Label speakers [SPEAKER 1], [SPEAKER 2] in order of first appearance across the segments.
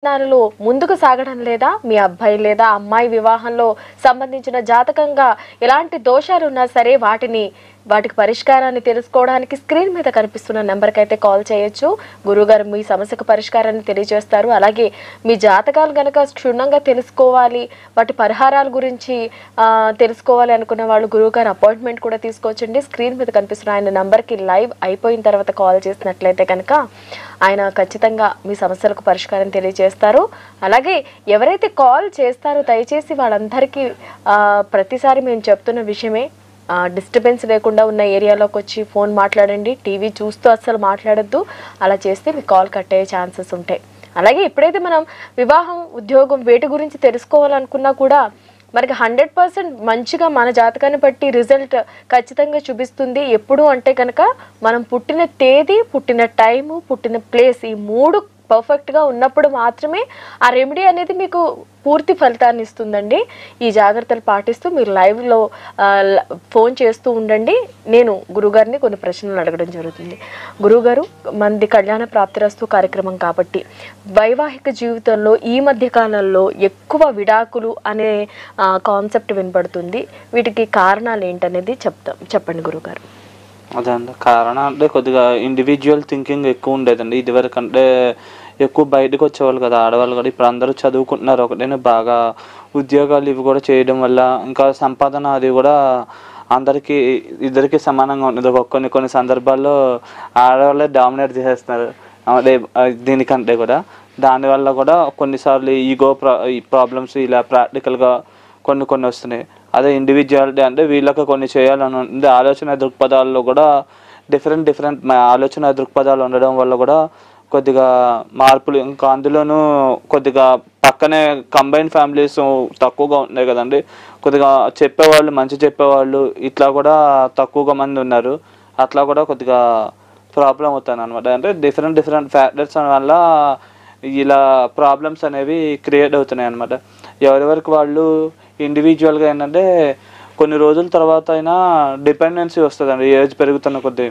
[SPEAKER 1] ప్రయత్నాలలో ముందుకు సాగడం లేదా మీ అబ్బాయి లేదా అమ్మాయి వివాహంలో సంబంధించిన జాతకంగా ఎలాంటి దోషాలు ఉన్నా సరే వాటికి పరిష్కారాన్ని తెలుసుకోవడానికి స్క్రీన్ మీద కనిపిస్తున్న నెంబర్కి అయితే కాల్ చేయొచ్చు. గురువుగారు మీ సమస్యకు పరిష్కారాన్ని తెలియజేస్తారు. అలాగే మీ జాతకాలు గనక క్షుణ్ణంగా తెలుసుకోవాలి, వాటి పరిహారాల గురించి తెలుసుకోవాలి అనుకున్న వాళ్ళు గురువుగారు అపాయింట్మెంట్ కూడా తీసుకోవచ్చండి. స్క్రీన్ మీద కనిపిస్తున్న ఆయన నెంబర్కి లైవ్ అయిపోయిన తర్వాత కాల్ చేసినట్లయితే కనుక ఆయన ఖచ్చితంగా మీ సమస్యలకు పరిష్కారం తెలియజేస్తారు. అలాగే ఎవరైతే కాల్ చేస్తారో దయచేసి వాళ్ళందరికీ ప్రతిసారి మేము చెప్తున్న విషయమే, డిస్టర్బెన్స్ లేకుండా ఉన్న ఏరియాలోకి వచ్చి ఫోన్ మాట్లాడండి. టీవీ చూస్తూ అస్సలు మాట్లాడొద్దు. అలా చేస్తే మీ కాల్ కట్ అయ్యే ఛాన్సెస్ ఉంటాయి. అలాగే ఎప్పుడైతే మనం వివాహం, ఉద్యోగం వేటి గురించి తెలుసుకోవాలనుకున్నా కూడా మనకి 100% మంచిగా మన జాతకాన్ని బట్టి రిజల్ట్ ఖచ్చితంగా చూపిస్తుంది. ఎప్పుడు అంటే కనుక మనం పుట్టిన తేదీ, పుట్టిన టైము, పుట్టిన ప్లేస్, ఈ 3 పర్ఫెక్ట్గా ఉన్నప్పుడు మాత్రమే ఆ రెమెడీ అనేది మీకు పూర్తి ఫలితాన్ని ఇస్తుందండి. ఈ జాగ్రత్తలు పాటిస్తూ మీరు లైవ్లో ఫోన్ చేస్తూ ఉండండి. నేను గురుగారిని కొన్ని ప్రశ్నలు అడగడం జరుగుతుంది. గురుగారు, మనది కళ్యాణ ప్రాప్తిరస్తు కార్యక్రమం కాబట్టి వైవాహిక జీవితంలో ఈ మధ్య కాలంలో ఎక్కువ విడాకులు అనే కాన్సెప్ట్ వినపడుతుంది. వీటికి కారణాలు ఏంటనేది చెప్పండి గురుగారు.
[SPEAKER 2] అదే అండి, కారణం అంటే కొద్దిగా ఇండివిజువల్ థింకింగ్ ఎక్కువ ఉండేదండి. ఇదివరకు అంటే ఎక్కువ బయటకు వచ్చేవాళ్ళు కదా ఆడవాళ్ళు కూడా. ఇప్పుడు అందరూ చదువుకుంటున్నారు ఒకటేనే, బాగా ఉద్యోగాలు ఇవి కూడా చేయడం వల్ల ఇంకా సంపాదన అది కూడా అందరికీ ఇద్దరికి సమానంగా ఉంటుంది. కొన్ని సందర్భాల్లో ఆడవాళ్ళే డామినేట్ చేసేస్తున్నారు అదే దీనికంటే కూడా. దానివల్ల కూడా కొన్నిసార్లు ఈగో ప్రాబ్లమ్స్ ఇలా ప్రాక్టికల్గా కొన్ని వస్తున్నాయి. అదే ఇండివిజువాలిటీ అంటే వీళ్ళకి కొన్ని చేయాలని ఉంటుంది. ఆలోచన దృక్పథాల్లో కూడా డిఫరెంట్ ఆలోచన దృక్పథాలు ఉండడం వల్ల కూడా కొద్దిగా మార్పులు. ఇంకా అందులోనూ కొద్దిగా పక్కనే కంబైన్ ఫ్యామిలీస్ తక్కువగా ఉన్నాయి కదండి. కొద్దిగా మంచి చెప్పేవాళ్ళు ఇట్లా కూడా తక్కువగా మంది ఉన్నారు. అట్లా కూడా కొద్దిగా ప్రాబ్లం అవుతాను అనమాట. అంటే డిఫరెంట్ ఫ్యాక్టర్స్ వల్ల ఇలా ప్రాబ్లమ్స్ అనేవి క్రియేట్ అవుతున్నాయి అనమాట. ఎవరెవరికి వాళ్ళు ఇండివిజువల్గా ఏంటంటే కొన్ని రోజుల తర్వాత అయినా డిపెండెన్సీ వస్తుందండి ఏజ్ పెరుగుతున్న కొద్దీ.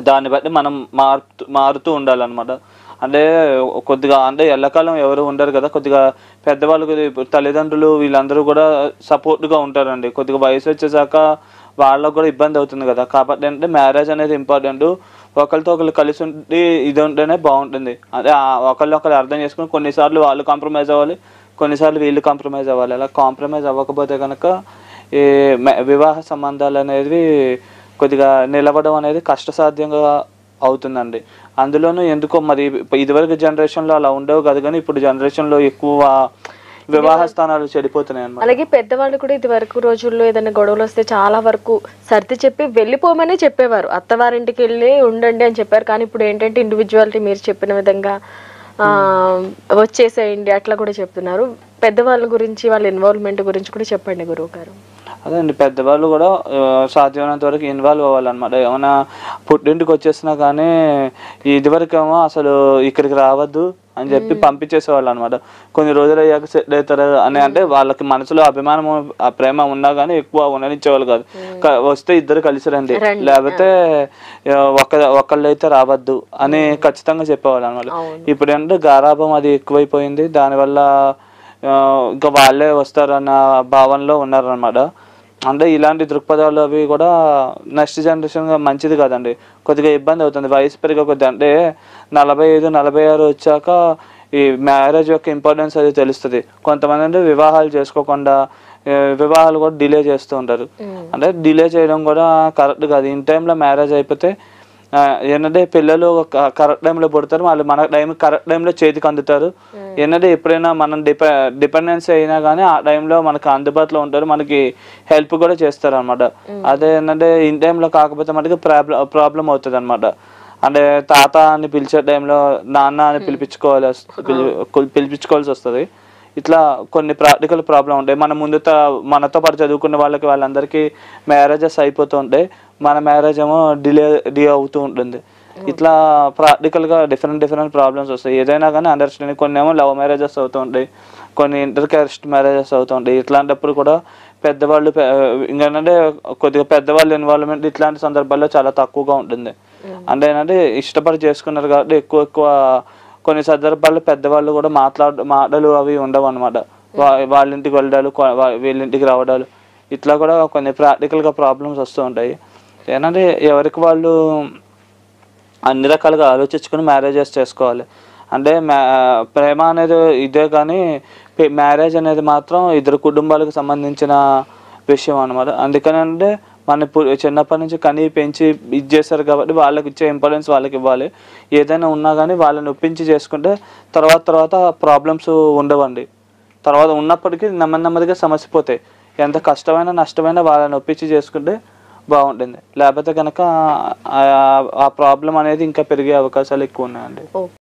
[SPEAKER 2] దాన్ని బట్టి మనం మారుతూ ఉండాలన్నమాట. అంటే కొద్దిగా అంటే ఎల్లకాలం ఎవరు ఉండరు కదా, కొద్దిగా పెద్దవాళ్ళు తల్లిదండ్రులు వీళ్ళందరూ కూడా సపోర్ట్గా ఉంటారండి. కొద్దిగా వయసు వచ్చేసాక వాళ్ళకు కూడా ఇబ్బంది అవుతుంది కదా. కాబట్టి అంటే మ్యారేజ్ అనేది ఇంపార్టెంట్. ఒకరితో ఒకరు కలిసి ఉండి ఇది ఉంటేనే బాగుంటుంది. అదే ఒకళ్ళు అర్థం చేసుకుని కొన్నిసార్లు వాళ్ళు కాంప్రమైజ్ అవ్వాలి, కొన్నిసార్లు వీళ్ళు కాంప్రమైజ్ అవ్వాలి. అలా కాంప్రమైజ్ అవ్వకపోతే కనుక ఈ వివాహ సంబంధాలు అనేవి కొద్దిగా నిలవడం అనేది కష్టసాధ్యంగా అవుతుందండి. అందులోనూ ఎందుకో మరి ఇదివరకు జనరేషన్లో అలా ఉండవు కదా, కానీ ఇప్పుడు జనరేషన్లో ఎక్కువ వివాహ స్థానాలు చెడిపోతున్నాయి అన్నమాట.
[SPEAKER 1] అలాగే పెద్దవాళ్ళు కూడా ఇది వరకు రోజుల్లో ఏదైనా గొడవలు వస్తే చాలా వరకు సర్ది చెప్పి వెళ్ళిపోమని చెప్పేవారు. అత్తవారింటికి వెళ్ళి ఉండండి అని చెప్పారు. కానీ ఇప్పుడు ఏంటంటే ఇండివిజువాలిటీ మీరు చెప్పిన విధంగా వచ్చేసేయండి అట్లా కూడా చెప్తున్నారు. పెద్దవాళ్ళ గురించి, వాళ్ళ ఇన్వాల్వ్మెంట్ గురించి కూడా చెప్పండి గురువు గారు.
[SPEAKER 2] అదే అండి, పెద్దవాళ్ళు కూడా సాధ్యమైనంత వరకు ఇన్వాల్వ్ అవ్వాలన్నమాట. ఏమైనా పుట్టింటికి వచ్చేసినా కానీ ఇదివరకు ఏమో అసలు ఇక్కడికి రావద్దు అని చెప్పి పంపించేసేవాళ్ళు అనమాట. కొన్ని రోజులు అయ్యాక సెట్ అవుతారు అని, అంటే వాళ్ళకి మనసులో అభిమానం ప్రేమ ఉన్నా కానీ ఎక్కువ ఉండనిచ్చేవాళ్ళు కాదు. వస్తే ఇద్దరు కలిసి రండి, లేకపోతే ఒకళ్ళు అయితే రావద్దు అని ఖచ్చితంగా చెప్పేవాళ్ళు అనమాట. ఇప్పుడు ఏంటంటే గారాభం అది ఎక్కువైపోయింది. దానివల్ల ఇంకా వాళ్ళే వస్తారన్న భావనలో ఉన్నారనమాట. అంటే ఇలాంటి దృక్పథాలు అవి కూడా నెక్స్ట్ జనరేషన్గా మంచిది కాదండి. కొద్దిగా ఇబ్బంది అవుతుంది వయసు పెరిగే కొద్దిగా. అంటే 45, 46 వచ్చాక ఈ మ్యారేజ్ యొక్క ఇంపార్టెన్స్ అది తెలుస్తుంది. కొంతమంది అంటే వివాహాలు చేసుకోకుండా వివాహాలు కూడా డిలే చేస్తూ ఉంటారు. అంటే డిలే చేయడం కూడా కరెక్ట్ కాదు. ఇన్ టైంలో మ్యారేజ్ అయిపోతే ఏంటంటే పిల్లలు కరెక్ట్ టైంలో పుడతారు, వాళ్ళు మన కరెక్ట్ టైంలో చేతికి అందుతారు. ఏంటంటే ఎప్పుడైనా మనం డిపెండెన్సీ అయినా కానీ ఆ టైంలో మనకు అందుబాటులో ఉంటారు, మనకి హెల్ప్ కూడా చేస్తారు అనమాట. అదే ఏంటంటే ఇన్ టైంలో కాకపోతే మనకి ప్రాబ్లం అవుతుంది అనమాట. అంటే తాత అని పిలిచే టైంలో నాన్న అని పిలిపించుకోవాల్సి వస్తుంది. ఇట్లా కొన్ని ప్రాక్టికల్ ప్రాబ్లం ఉంటాయి. మన మనతో పాటు చదువుకున్న వాళ్ళందరికీ మ్యారేజెస్ అయిపోతూ ఉంటాయి, మన మ్యారేజ్ ఏమో డిలే అవుతూ ఉంటుంది. ఇట్లా ప్రాక్టికల్గా డిఫరెంట్ ప్రాబ్లమ్స్ వస్తాయి. ఏదైనా కానీ అండర్స్టాండింగ్. కొన్ని ఏమో లవ్ మ్యారేజెస్ అవుతూ ఉంటాయి, కొన్ని ఇంటర్ క్యాస్ట్ మ్యారేజెస్ అవుతూ ఉంటాయి. ఇట్లాంటప్పుడు కూడా పెద్దవాళ్ళు ఇంకేంటంటే కొద్దిగా పెద్దవాళ్ళ ఇన్వాల్వ్మెంట్ ఇట్లాంటి సందర్భాల్లో చాలా తక్కువగా ఉంటుంది. అంటే ఏంటంటే ఇష్టపడి చేసుకున్నారు కాబట్టి ఎక్కువ కొన్ని సందర్భాల్లో పెద్దవాళ్ళు కూడా మాటలు అవి ఉండవు అనమాట. వాళ్ళ ఇంటికి వెళ్ళడాలు, వీళ్ళింటికి రావడాలు, ఇట్లా కూడా కొన్ని ప్రాక్టికల్గా ప్రాబ్లమ్స్ వస్తూ ఉంటాయి. ఏంటంటే ఎవరికి వాళ్ళు అన్ని రకాలుగా ఆలోచించుకొని మ్యారేజెస్ చేసుకోవాలి. అంటే ప్రేమ అనేది ఇదే, కానీ మ్యారేజ్ అనేది మాత్రం ఇద్దరు కుటుంబాలకు సంబంధించిన విషయం అనమాట. అందుకని అంటే మన చిన్నప్పటి నుంచి కనీ పెంచి ఇది చేస్తారు కాబట్టి వాళ్ళకి ఇచ్చే ఇంపార్టెన్స్ వాళ్ళకి ఇవ్వాలి. ఏదైనా ఉన్నా కానీ వాళ్ళని ఒప్పించి చేసుకుంటే తర్వాత ప్రాబ్లమ్స్ ఉండవండి. తర్వాత ఉన్నప్పటికీ నెమ్మదిగా సమస్య పోతాయి. ఎంత కష్టమైనా నష్టమైనా వాళ్ళని ఒప్పించి చేసుకుంటే బాగుంటుంది. లేకపోతే కనుక ఆ ప్రాబ్లం అనేది ఇంకా పెరిగే అవకాశాలు ఎక్కువ ఉన్నాయండి.